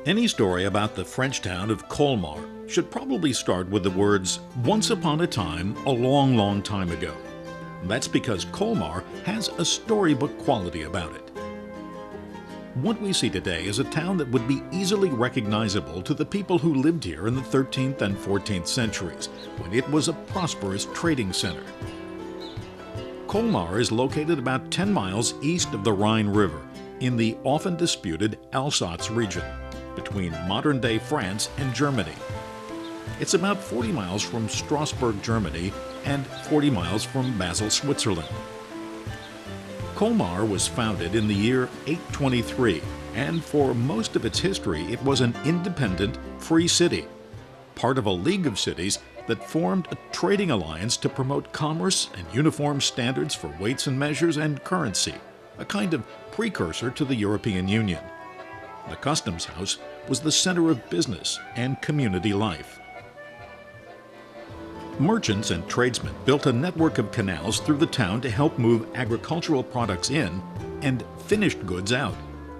Any story about the French town of Colmar should probably start with the words, "Once upon a time, a long, long time ago." That's because Colmar has a storybook quality about it. What we see today is a town that would be easily recognizable to the people who lived here in the 13th and 14th centuries, when it was a prosperous trading center. Colmar is located about 10 miles east of the Rhine River, in the often disputed Alsace region, between modern-day France and Germany. It's about 40 miles from Strasbourg, Germany, and 40 miles from Basel, Switzerland. Colmar was founded in the year 823, and for most of its history it was an independent, free city, part of a league of cities that formed a trading alliance to promote commerce and uniform standards for weights and measures and currency, a kind of precursor to the European Union. The customs house was the center of business and community life. Merchants and tradesmen built a network of canals through the town to help move agricultural products in and finished goods out.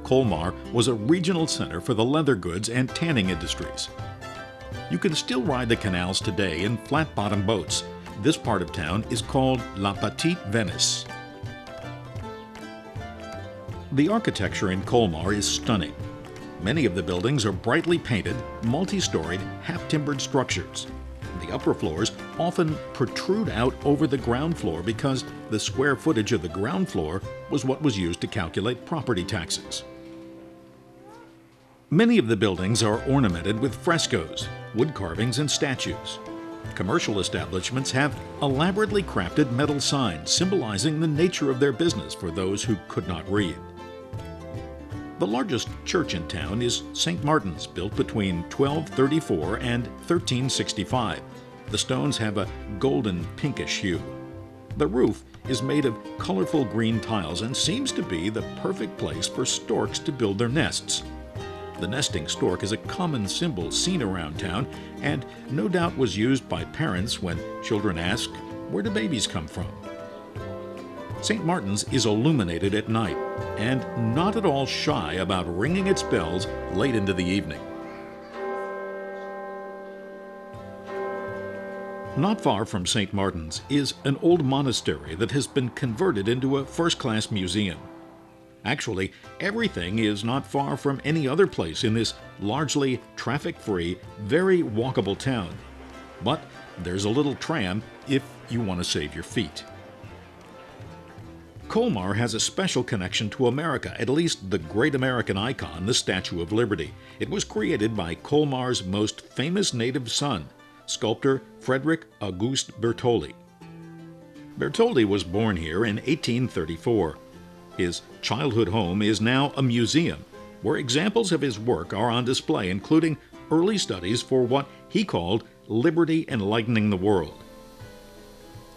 Colmar was a regional center for the leather goods and tanning industries. You can still ride the canals today in flat-bottom boats. This part of town is called La Petite Venice. The architecture in Colmar is stunning. Many of the buildings are brightly painted, multi-storied, half-timbered structures. The upper floors often protrude out over the ground floor because the square footage of the ground floor was what was used to calculate property taxes. Many of the buildings are ornamented with frescoes, wood carvings, and statues. Commercial establishments have elaborately crafted metal signs symbolizing the nature of their business for those who could not read. The largest church in town is St. Martin's, built between 1234 and 1365. The stones have a golden pinkish hue. The roof is made of colorful green tiles and seems to be the perfect place for storks to build their nests. The nesting stork is a common symbol seen around town and no doubt was used by parents when children ask, "Where do babies come from?" St. Martin's is illuminated at night and not at all shy about ringing its bells late into the evening. Not far from St. Martin's is an old monastery that has been converted into a first-class museum. Actually, everything is not far from any other place in this largely traffic-free, very walkable town. But there's a little tram if you want to save your feet. Colmar has a special connection to America, at least the great American icon, the Statue of Liberty. It was created by Colmar's most famous native son, sculptor Frederic-Auguste Bartholdi. Bartholdi was born here in 1834. His childhood home is now a museum, where examples of his work are on display, including early studies for what he called liberty enlightening the world.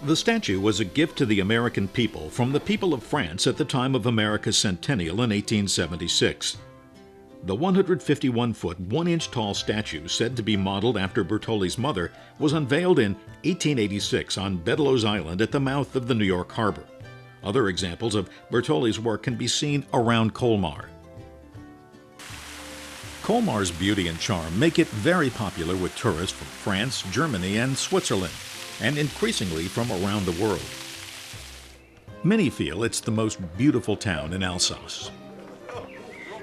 The statue was a gift to the American people from the people of France at the time of America's centennial in 1876. The 151-foot, 1-inch tall statue, said to be modeled after Bartholdi's mother, was unveiled in 1886 on Bedloe's Island at the mouth of the New York Harbor. Other examples of Bartholdi's work can be seen around Colmar. Colmar's beauty and charm make it very popular with tourists from France, Germany, and Switzerland, and increasingly from around the world. Many feel it's the most beautiful town in Alsace.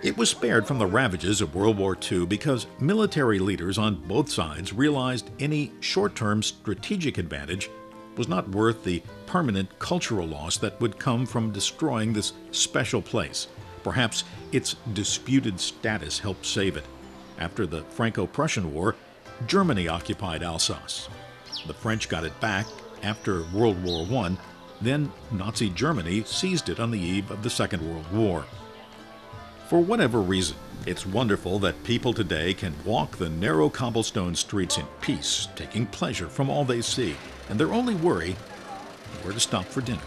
It was spared from the ravages of World War II because military leaders on both sides realized any short-term strategic advantage was not worth the permanent cultural loss that would come from destroying this special place. Perhaps its disputed status helped save it. After the Franco-Prussian War, Germany occupied Alsace. The French got it back after World War I, then Nazi Germany seized it on the eve of the Second World War. For whatever reason, it's wonderful that people today can walk the narrow cobblestone streets in peace, taking pleasure from all they see, and their only worry, where to stop for dinner.